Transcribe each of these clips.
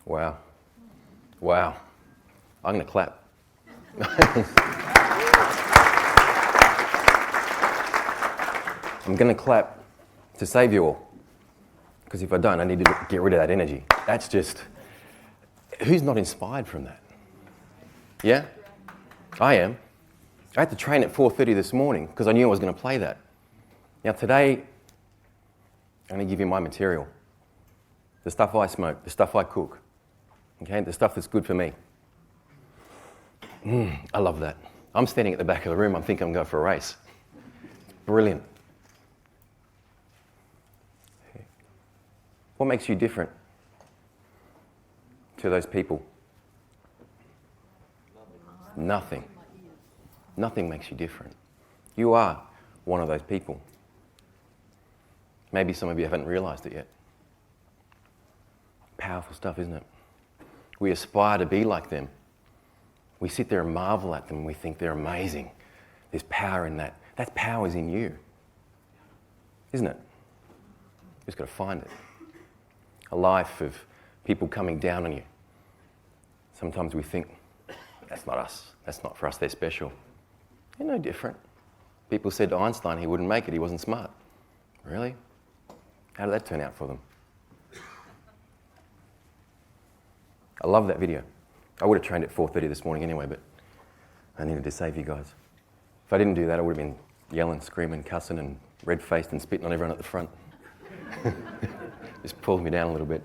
Wow. Wow. I'm going to clap. I'm going to clap to save you all. Because if I don't, I need to get rid of that energy. That's just... Who's not inspired from that? Yeah? I am. I had to train at 4:30 this morning because I knew I was going to play that. Now today, I'm going to give you my material. The stuff I smoke, the stuff I cook. Okay? The stuff that's good for me. I love that. I'm standing at the back of the room. I'm thinking I'm going for a race. Brilliant. What makes you different to those people? Nothing. Nothing makes you different. You are one of those people. Maybe some of you haven't realized it yet. Powerful stuff, isn't it? We aspire to be like them. We sit there and marvel at them. We think they're amazing. There's power in that. That power is in you. Isn't it? You've just got to find it. A life of people coming down on you. Sometimes we think, that's not us. That's not for us. They're special. They're no different. People said to Einstein he wouldn't make it. He wasn't smart. Really? How did that turn out for them? I love that video. I would have trained at 4:30 this morning anyway, but I needed to save you guys. If I didn't do that, I would have been yelling, screaming, cussing, and red-faced and spitting on everyone at the front. Just pulled me down a little bit.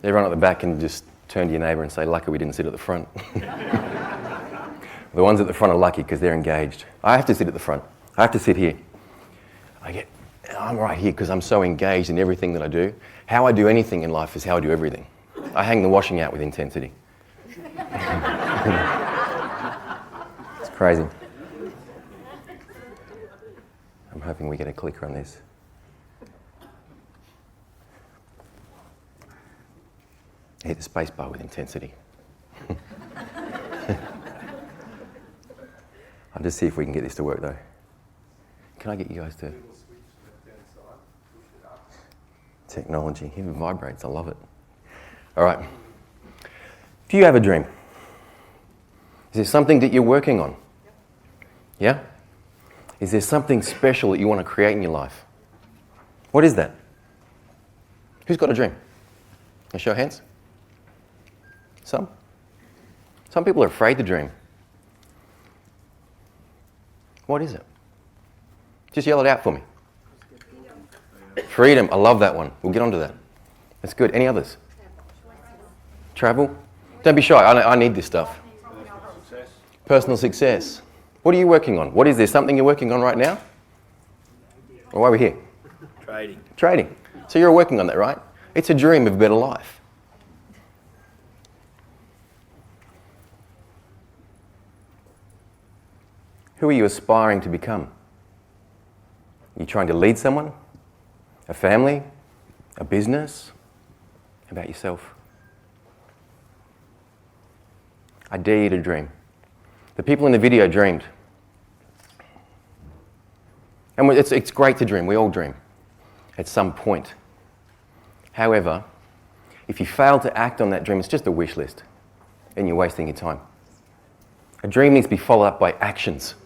Everyone at the back can just turn to your neighbour and say, lucky we didn't sit at the front. The ones at the front are lucky because they're engaged. I have to sit at the front. I have to sit here. I'm right here because I'm so engaged in everything that I do. How I do anything in life is how I do everything. I hang the washing out with intensity. It's crazy. I'm hoping we get a clicker on this. Hit the space bar with intensity. I'll just see if we can get this to work though. Can I get you guys to... Technology, it vibrates, I love it. All right. Do you have a dream? Is there something that you're working on? Yeah? Is there something special that you want to create in your life? What is that? Who's got a dream? Can I show hands? Some? Some people are afraid to dream. What is it? Just yell it out for me. Freedom. I love that one. We'll get onto that. That's good. Any others? Travel? Don't be shy. I need this stuff. Personal success. What are you working on? What is there? Something you're working on right now? Or why are we here? Trading. Trading. So you're working on that, right? It's a dream of a better life. Who are you aspiring to become? Are you trying to lead someone? A family? A business? How about yourself? I dare you to dream. The people in the video dreamed. And it's great to dream. We all dream at some point. However, if you fail to act on that dream, it's just a wish list and you're wasting your time. A dream needs to be followed up by actions,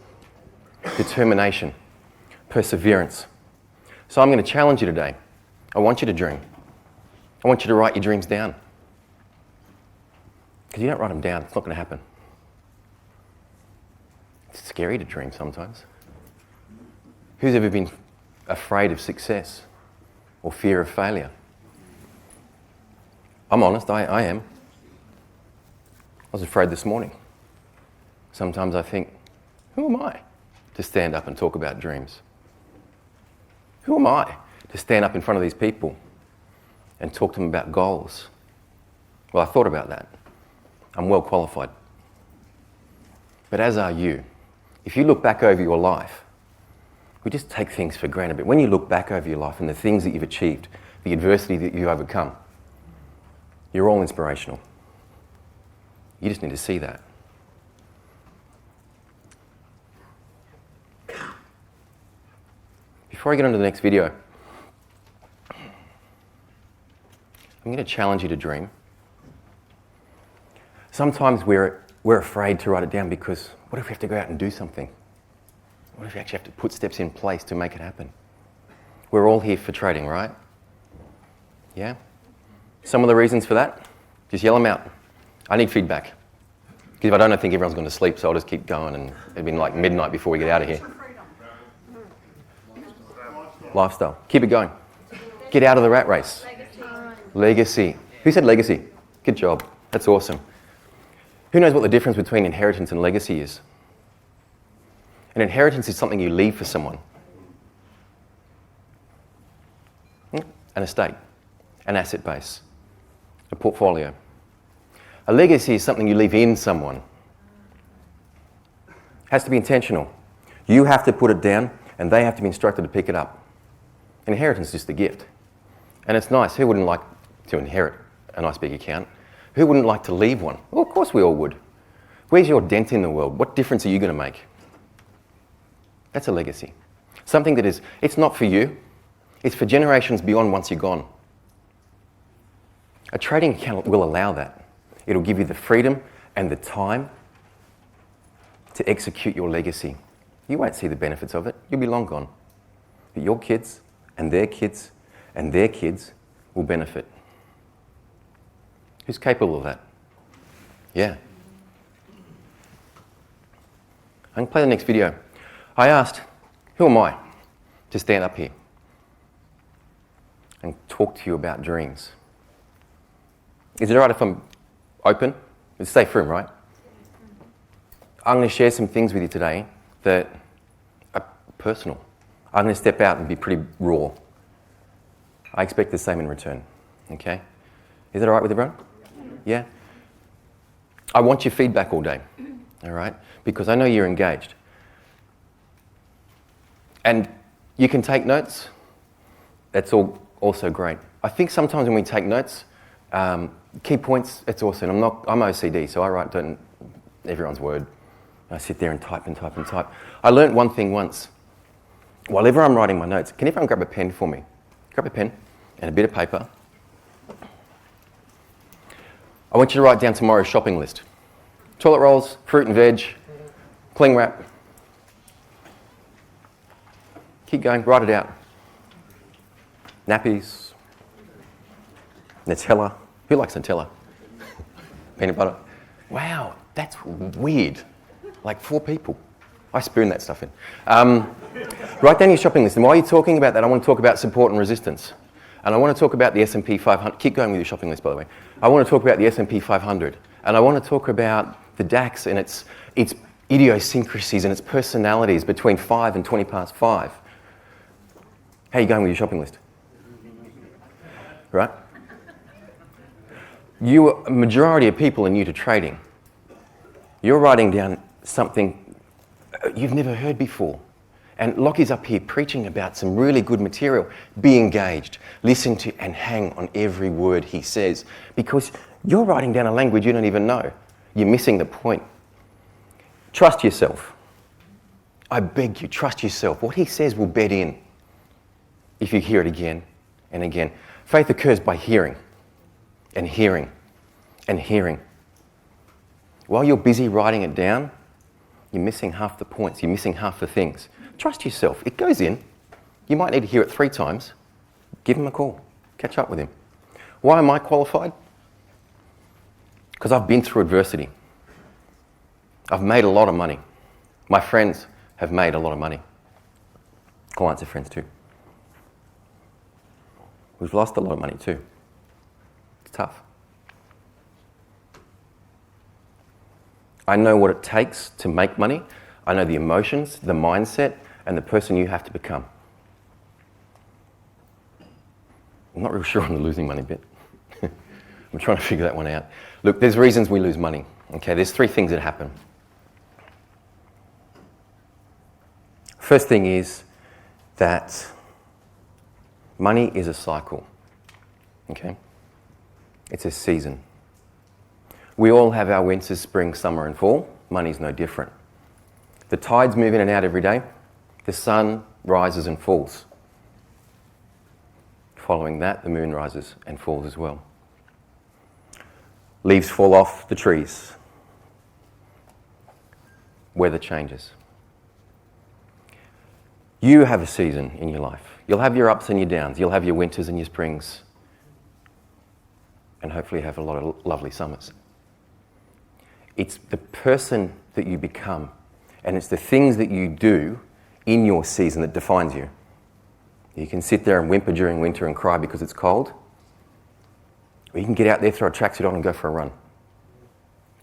determination, perseverance. So I'm going to challenge you today. I want you to dream. I want you to write your dreams down. Because you don't write them down, it's not going to happen. It's scary to dream sometimes. Who's ever been afraid of success or fear of failure? I'm honest, I am. I was afraid this morning. Sometimes I think, who am I to stand up and talk about dreams? Who am I to stand up in front of these people and talk to them about goals? Well, I thought about that. I'm well qualified. But as are you. If you look back over your life, we just take things for granted. But when you look back over your life and the things that you've achieved, the adversity that you've overcome, you're all inspirational. You just need to see that. Before I get on to the next video, I'm going to challenge you to dream. Sometimes we're afraid to write it down because what if we have to go out and do something? What if we actually have to put steps in place to make it happen? We're all here for trading, right? Yeah? Some of the reasons for that, just yell them out. I need feedback. Because if I don't think everyone's going to sleep, so I'll just keep going, and it'll be like midnight before we get out of here. Lifestyle. Keep it going. Get out of the rat race. Legacy. Who said legacy? Good job. That's awesome. Who knows what the difference between inheritance and legacy is? An inheritance is something you leave for someone. An estate, an asset base, a portfolio. A legacy is something you leave in someone. It has to be intentional. You have to put it down and they have to be instructed to pick it up. An inheritance is just a gift. And it's nice. Who wouldn't like to inherit a nice big account? Who wouldn't like to leave one? Well, of course we all would. Where's your dent in the world? What difference are you going to make? That's a legacy. Something that is, it's not for you. It's for generations beyond once you're gone. A trading account will allow that. It'll give you the freedom and the time to execute your legacy. You won't see the benefits of it. You'll be long gone. But your kids and their kids and their kids will benefit. Who's capable of that? Yeah. I can play the next video. I asked, who am I to stand up here and talk to you about dreams? Is it all right if I'm open? It's a safe room, right? I'm going to share some things with you today that are personal. I'm going to step out and be pretty raw. I expect the same in return, okay? Is that all right with everyone? Yeah? I want your feedback all day, all right? Because I know you're engaged. And you can take notes. That's all also great. I think sometimes when we take notes, key points, it's awesome. I'm OCD, so I write down everyone's word. I sit there and type and type and type. I learnt one thing once. While ever I'm writing my notes, can everyone grab a pen for me? Grab a pen and a bit of paper. I want you to write down tomorrow's shopping list. Toilet rolls, fruit and veg, cling wrap. Keep going, write it out. Nappies, Nutella. Who likes Nutella? Peanut butter. Wow, that's weird. Like 4 people. I spoon that stuff in. Write down your shopping list. And while you're talking about that, I want to talk about support and resistance. And I want to talk about the S&P 500. Keep going with your shopping list, by the way. I want to talk about the S&P 500. And I want to talk about the DAX and its idiosyncrasies and its personalities between 5 and 20 past 5. How are you going with your shopping list? Right? A majority of people are new to trading. You're writing down something you've never heard before. And Lockie's up here preaching about some really good material. Be engaged. Listen to and hang on every word he says. Because you're writing down a language you don't even know. You're missing the point. Trust yourself. I beg you, trust yourself. What he says will bed in if you hear it again and again. Faith occurs by hearing and hearing and hearing. While you're busy writing it down, you're missing half the points. You're missing half the things. Trust yourself. It goes in. You might need to hear it 3 times. Give him a call. Catch up with him. Why am I qualified? Because I've been through adversity. I've made a lot of money. My friends have made a lot of money. Clients are friends too. We've lost a lot of money too. It's tough. I know what it takes to make money. I know the emotions, the mindset, and the person you have to become. I'm not real sure on the losing money bit. I'm trying to figure that one out. Look, there's reasons we lose money. Okay, there's 3 things that happen. First thing is that money is a cycle. Okay? It's a season. We all have our winters, spring, summer, and fall. Money's no different. The tides move in and out every day. The sun rises and falls. Following that, the moon rises and falls as well. Leaves fall off the trees. Weather changes. You have a season in your life. You'll have your ups and your downs. You'll have your winters and your springs. And hopefully have a lot of lovely summers. It's the person that you become, and it's the things that you do in your season that defines you. You can sit there and whimper during winter and cry because it's cold, or you can get out there, throw a tracksuit on and go for a run.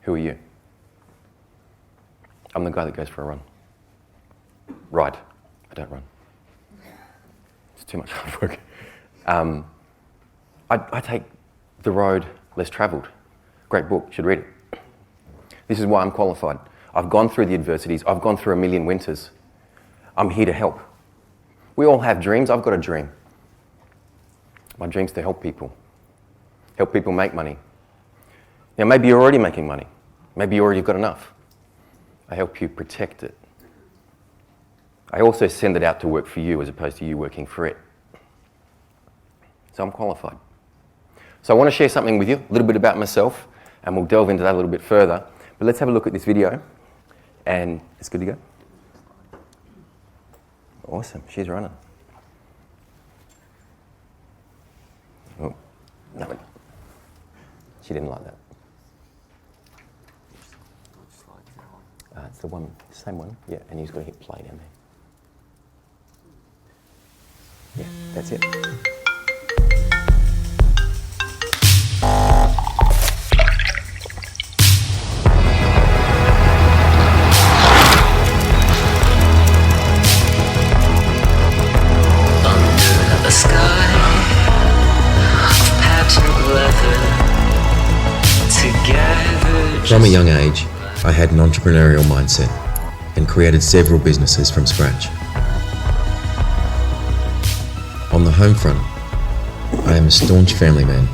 Who are you? I'm the guy that goes for a run. Ride. I don't run. It's too much hard work. I take the road less travelled. Great book, you should read it. This is why I'm qualified. I've gone through the adversities. I've gone through a million winters. I'm here to help. We all have dreams. I've got a dream. My dream's to help people. Help people make money. Now, maybe you're already making money. Maybe you already got enough. I help you protect it. I also send it out to work for you as opposed to you working for it. So I'm qualified. So I want to share something with you, a little bit about myself, and we'll delve into that a little bit further. But let's have a look at this video, and it's good to go. Awesome, she's running. Oh, no, she didn't like that. It's the one, same one, yeah, and he's got to hit play down there. Yeah, that's it. From a young age, I had an entrepreneurial mindset and created several businesses from scratch. On the home front, I am a staunch family man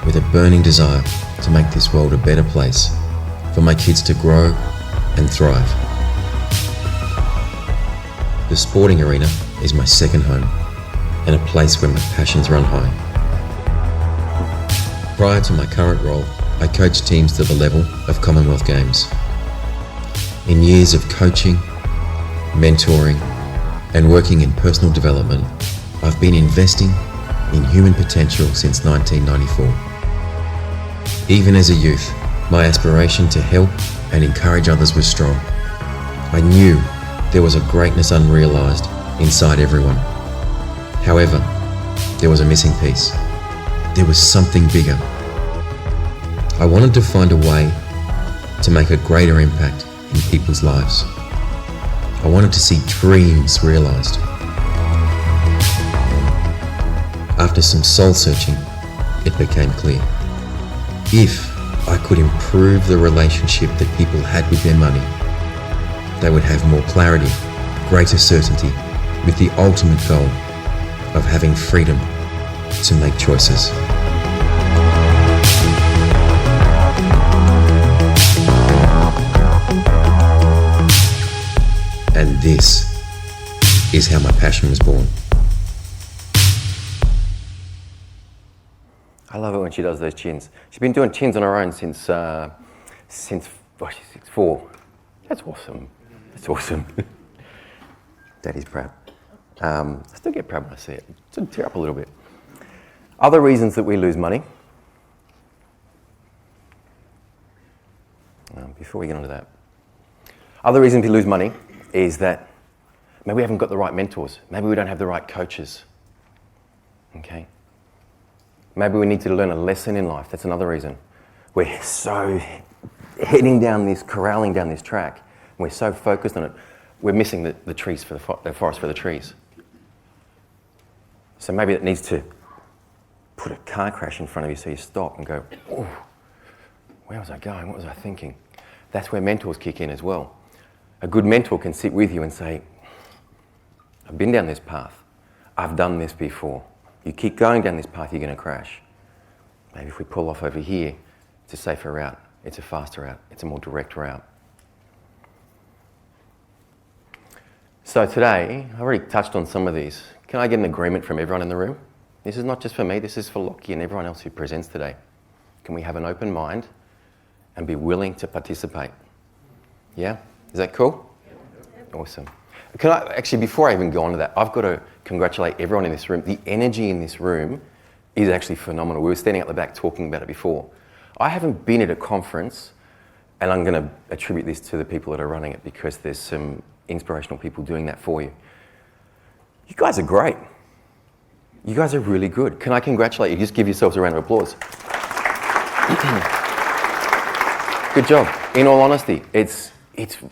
with a burning desire to make this world a better place for my kids to grow and thrive. The sporting arena is my second home and a place where my passions run high. Prior to my current role, I coached teams to the level of Commonwealth Games. In years of coaching, mentoring, and working in personal development, I've been investing in human potential since 1994. Even as a youth, my aspiration to help and encourage others was strong. I knew there was a greatness unrealized inside everyone. However, there was a missing piece. There was something bigger. I wanted to find a way to make a greater impact in people's lives. I wanted to see dreams realized. After some soul searching, it became clear. If I could improve the relationship that people had with their money, they would have more clarity, greater certainty, with the ultimate goal of having freedom to make choices. And this is how my passion was born. I love it when she does those chins. She's been doing chins on her own since she's 4. That's awesome. That's awesome. Daddy's proud. I still get proud when I see it. It's tear up a little bit. Other reasons that we lose money. Before we get onto that. Other reasons we lose money is that maybe we haven't got the right mentors. Maybe we don't have the right coaches. Okay? Maybe we need to learn a lesson in life. That's another reason. We're so heading down this, corralling down this track. We're so focused on it. We're missing the trees for the forest for the trees. So maybe it needs to put a car crash in front of you so you stop and go, oh, where was I going? What was I thinking? That's where mentors kick in as well. A good mentor can sit with you and say, I've been down this path. I've done this before. You keep going down this path, you're going to crash. Maybe if we pull off over here, it's a safer route. It's a faster route. It's a more direct route. So today, I already touched on some of these. Can I get an agreement from everyone in the room? This is not just for me, this is for Lockie and everyone else who presents today. Can we have an open mind and be willing to participate? Yeah? Is that cool? Awesome. Can I, actually, before I even go on to that, I've got to congratulate everyone in this room. The energy in this room is actually phenomenal. We were standing at the back talking about it before. I haven't been at a conference, and I'm going to attribute this to the people that are running it because there's some inspirational people doing that for you. You guys are great. You guys are really good. Can I congratulate you? Just give yourselves a round of applause. Good job. In all honesty, it's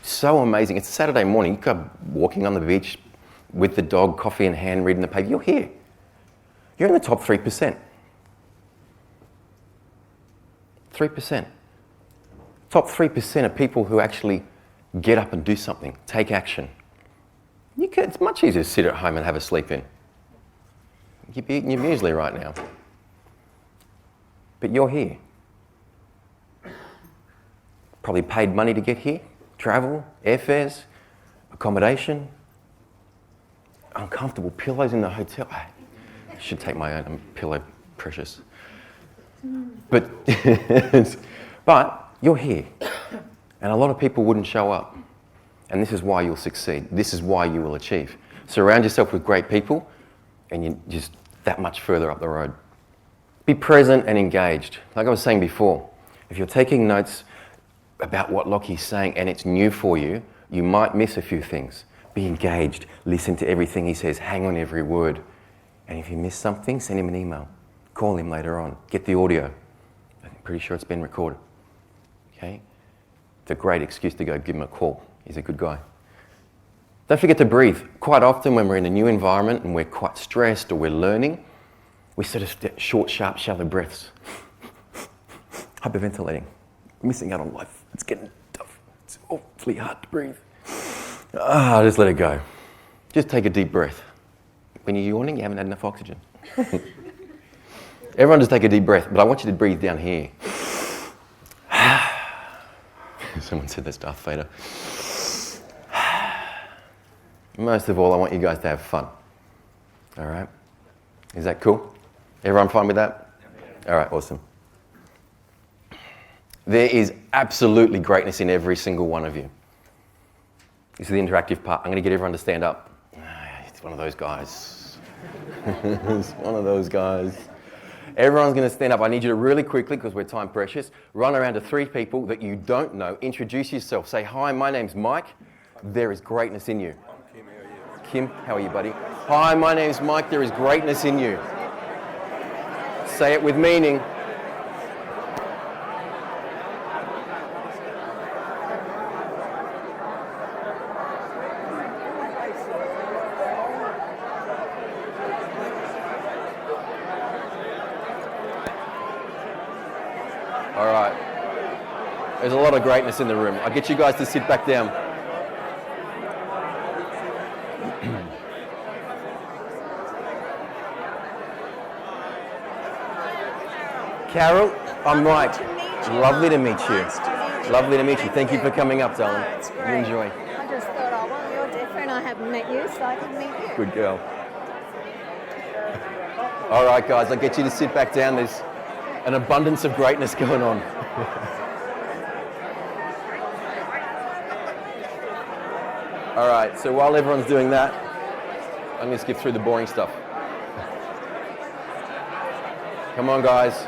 so amazing. It's a Saturday morning. You go walking on the beach with the dog, coffee in hand, reading the paper. You're here. You're in the top 3%. 3%. Top 3% of people who actually get up and do something, take action. It's much easier to sit at home and have a sleep in. You'd be eating your muesli right now. But you're here. Probably paid money to get here. Travel, airfares, accommodation, uncomfortable pillows in the hotel. I should take my own pillow, precious. But you're here. And a lot of people wouldn't show up. And this is why you'll succeed. This is why you will achieve. Surround yourself with great people and you're just that much further up the road. Be present and engaged. Like I was saying before, if you're taking notes about what Lockie's saying and it's new for you, you might miss a few things. Be engaged. Listen to everything he says. Hang on every word. And if you miss something, send him an email. Call him later on. Get the audio. I'm pretty sure it's been recorded. Okay? It's a great excuse to go give him a call. He's a good guy. Don't forget to breathe. Quite often when we're in a new environment and we're quite stressed or we're learning, we sort of get short, sharp, shallow breaths. Hyperventilating. Missing out on life. It's getting tough. It's awfully hard to breathe. Just let it go. Just take a deep breath. When you're yawning, you haven't had enough oxygen. Everyone just take a deep breath, but I want you to breathe down here. Someone said that's Darth Vader. Most of all, I want you guys to have fun. All right? Is that cool? Everyone fine with that? All right, awesome. There is absolutely greatness in every single one of you. This is the interactive part. I'm going to get everyone to stand up. It's one of those guys. It's one of those guys. Everyone's going to stand up. I need you to really quickly, because we're time precious, run around to 3 people that you don't know. Introduce yourself. Say, hi, my name's Mike. There is greatness in you. Kim, how are you, buddy? Hi, my name's Mike. There is greatness in you. Say it with meaning. All right. There's a lot of greatness in the room. I'll get you guys to sit back down. Carol, I'm Mike. Lovely to meet you. Lovely to meet you. Thank you for coming up, darling. You enjoy. I just thought, oh, well, you're different. I haven't met you, so I can meet you. Good girl. All right, guys, I'll get you to sit back down. There's an abundance of greatness going on. All right, so while everyone's doing that, I'm going to skip through the boring stuff. Come on, guys.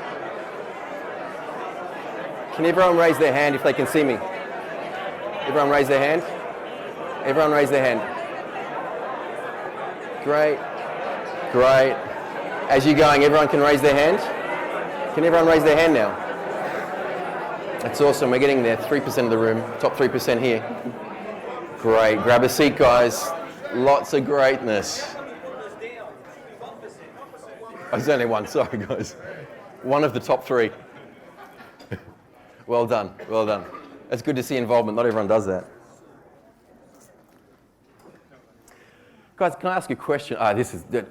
Can everyone raise their hand if they can see me? Everyone raise their hand? Everyone raise their hand. Great. Great. As you're going, everyone can raise their hand? Can everyone raise their hand now? That's awesome. We're getting there. 3% of the room. Top 3% here. Great. Grab a seat, guys. Lots of greatness. Oh, there's only one. Sorry, guys. One of the top 3. Well done. Well done. It's good to see involvement. Not everyone does that. Guys, can I ask a question?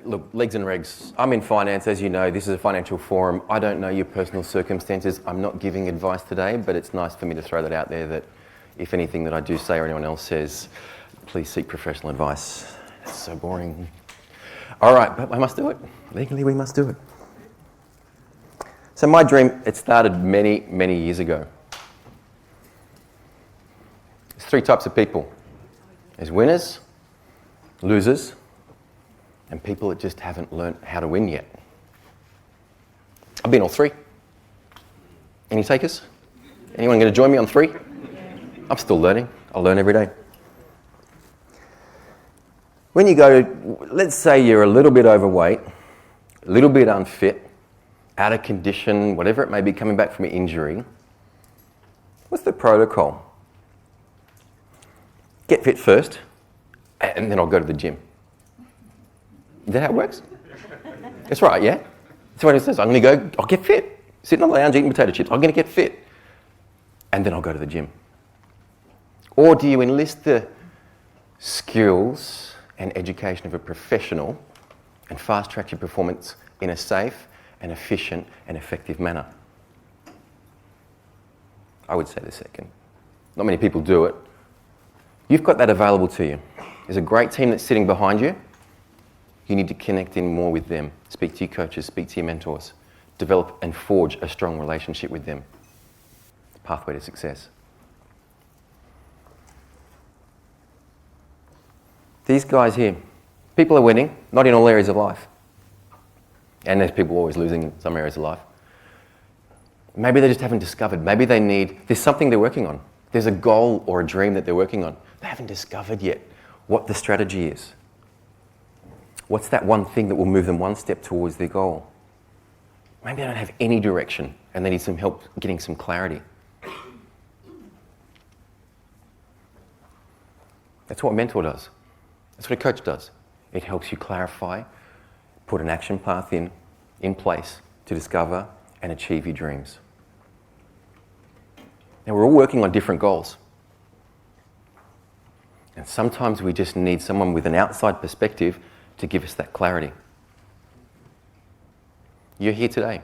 Look, legs and regs. I'm in finance, as you know. This is a financial forum. I don't know your personal circumstances. I'm not giving advice today, but it's nice for me to throw that out there that if anything that I do say or anyone else says, please seek professional advice. It's so boring. All right, but I must do it. Legally, we must do it. So my dream, it started many, many years ago. There's three types of people. There's winners, losers, and people that just haven't learned how to win yet. I've been all three. Any takers? Anyone going to join me on three? I'm still learning. I learn every day. When you go, let's say you're a little bit overweight, a little bit unfit, out of condition, whatever it may be, coming back from an injury, what's the protocol? Get fit first, and then I'll go to the gym. Is that how it works? That's right, yeah? That's what it says. I'm going to go, I'll get fit. Sitting on the lounge eating potato chips. I'm going to get fit. And then I'll go to the gym. Or do you enlist the skills and education of a professional and fast track your performance in a safe and efficient and effective manner? I would say the second. Not many people do it. You've got that available to you. There's a great team that's sitting behind you. You need to connect in more with them. Speak to your coaches, speak to your mentors. Develop and forge a strong relationship with them. The pathway to success. These guys here, people are winning, not in all areas of life. And there's people always losing in some areas of life. Maybe they just haven't discovered. Maybe there's something they're working on. There's a goal or a dream that they're working on. They haven't discovered yet what the strategy is. What's that one thing that will move them one step towards their goal? Maybe they don't have any direction and they need some help getting some clarity. That's what a mentor does. That's what a coach does. It helps you clarify, put an action path in place to discover and achieve your dreams. Now, we're all working on different goals. And sometimes we just need someone with an outside perspective to give us that clarity. You're here today.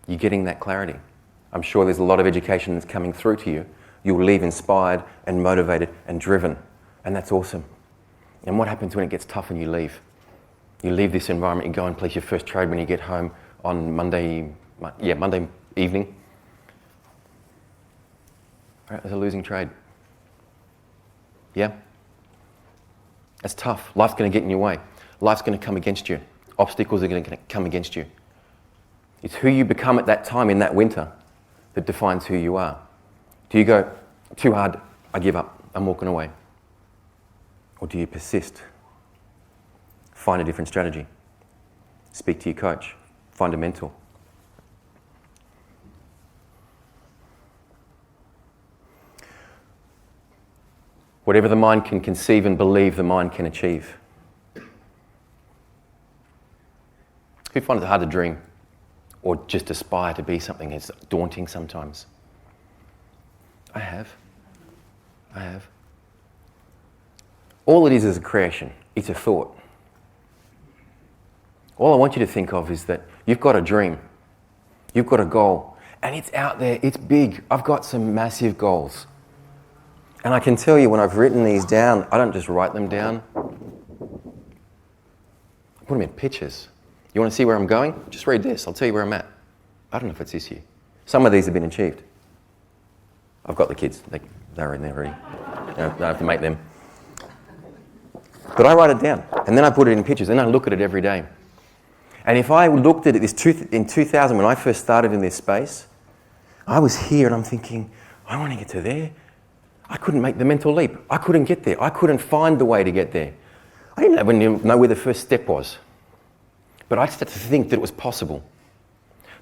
You're getting that clarity. I'm sure there's a lot of education that's coming through to you. You'll leave inspired and motivated and driven. And that's awesome. And what happens when it gets tough and you leave? You leave this environment, you go and place your first trade when you get home on Monday evening. All right, there's a losing trade. Yeah? That's tough. Life's going to get in your way. Life's going to come against you. Obstacles are going to come against you. It's who you become at that time in that winter that defines who you are. Do you go, too hard, I give up, I'm walking away? Or do you persist? Find a different strategy. Speak to your coach. Find a mentor. Whatever the mind can conceive and believe, the mind can achieve. Who finds it hard to dream or just aspire to be something that's daunting sometimes? I have. All it is a creation. It's a thought. All I want you to think of is that you've got a dream. You've got a goal. And it's out there. It's big. I've got some massive goals. And I can tell you when I've written these down, I don't just write them down. I put them in pictures. You want to see where I'm going? Just read this. I'll tell you where I'm at. I don't know if it's this year. Some of these have been achieved. I've got the kids. They're in there already. I don't have to make them. But I write it down. And then I put it in pictures. And I look at it every day. And if I looked at it in 2000, when I first started in this space, I was here and I'm thinking, I want to get to there. I couldn't make the mental leap. I couldn't get there. I couldn't find the way to get there. I didn't even know where the first step was. But I started to think that it was possible.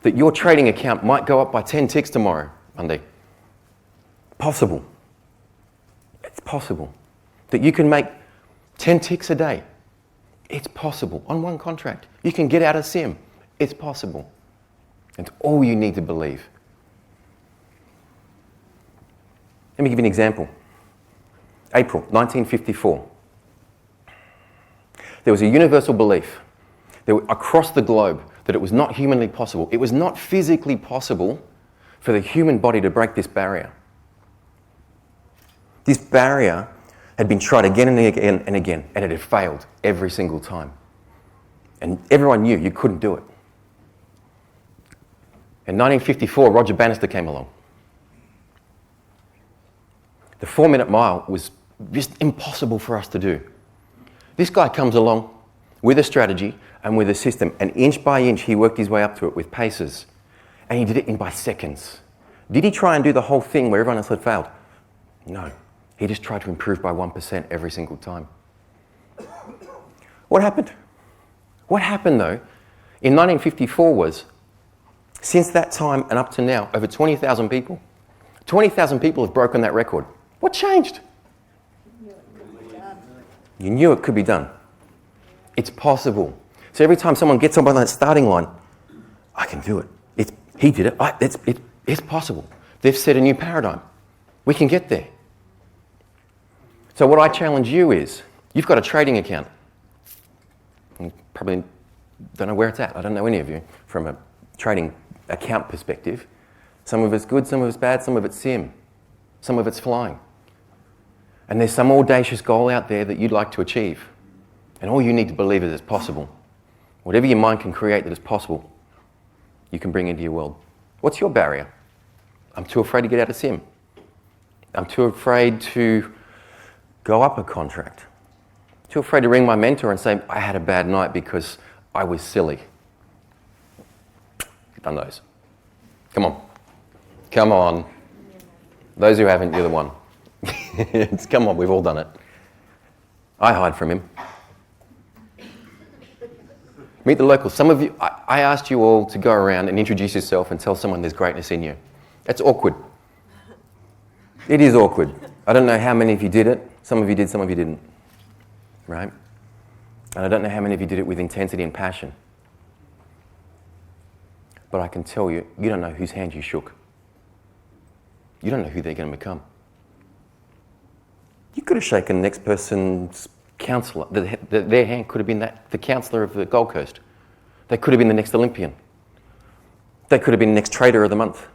That your trading account might go up by 10 ticks tomorrow, Monday. Possible. It's possible. That you can make 10 ticks a day. It's possible. On one contract. You can get out of sim. It's possible. It's all you need to believe. Let me give you an example. April 1954. There was a universal belief across the globe that it was not humanly possible. It was not physically possible for the human body to break this barrier. This barrier had been tried again and again and again, and it had failed every single time. And everyone knew you couldn't do it. In 1954, Roger Bannister came along. The 4-minute mile was just impossible for us to do. This guy comes along with a strategy and with a system, and inch by inch he worked his way up to it with paces, and he did it in by seconds. Did he try and do the whole thing where everyone else had failed? No. He just tried to improve by 1% every single time. What happened? What happened though in 1954 was, since that time and up to now, over 20,000 people have broken that record. What changed? You knew it could be done. It's possible. So every time someone gets on by that starting line, I can do it. He did it. It's possible. They've set a new paradigm. We can get there. So what I challenge you is, you've got a trading account. You probably don't know where it's at. I don't know any of you from a trading account perspective. Some of it's good, some of it's bad, some of it's sim, some of it's flying. And there's some audacious goal out there that you'd like to achieve. And all you need to believe is it's possible. Whatever your mind can create that is possible, you can bring into your world. What's your barrier? I'm too afraid to get out of sim. I'm too afraid to go up a contract. Too afraid to ring my mentor and say, I had a bad night because I was silly. Done those. Come on. Come on. Those who haven't, you're the one. Come on, we've all done it. I hide from him. Meet the locals. Some of you, I asked you all to go around and introduce yourself and tell someone there's greatness in you. That's awkward. It is awkward. I don't know how many of you did it. Some of you did, some of you didn't. Right? And I don't know how many of you did it with intensity and passion. But I can tell you, you don't know whose hand you shook. You don't know who they're going to become. You could have shaken the next person's counsellor. Their hand could have been the counsellor of the Gold Coast. They could have been the next Olympian. They could have been the next trader of the month.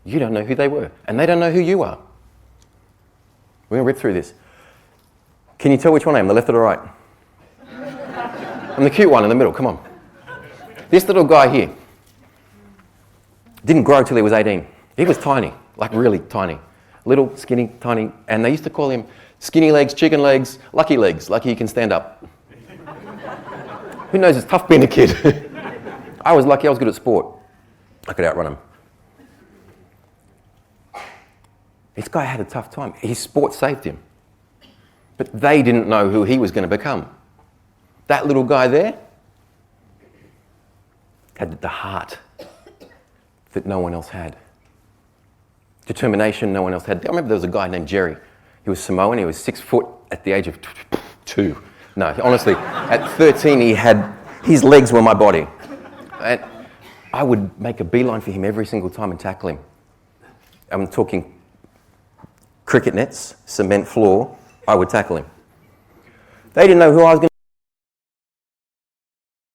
You don't know who they were, and they don't know who you are. We're going to rip through this. Can you tell which one I am, the left or the right? I'm the cute one in the middle, come on. This little guy here didn't grow till he was 18. He was tiny, like really tiny. Little, skinny, tiny, and they used to call him skinny legs, chicken legs, lucky he can stand up. Who knows, it's tough being a kid. I was lucky I was good at sport. I could outrun him. This guy had a tough time. His sport saved him. But they didn't know who he was going to become. That little guy there had the heart that no one else had. Determination no one else had. I remember there was a guy named Jerry. He was Samoan. He was 6 foot at the age of 2. No, honestly, at 13 his legs were my body. And I would make a beeline for him every single time and tackle him. I'm talking cricket nets, cement floor, I would tackle him. They didn't know who I was going to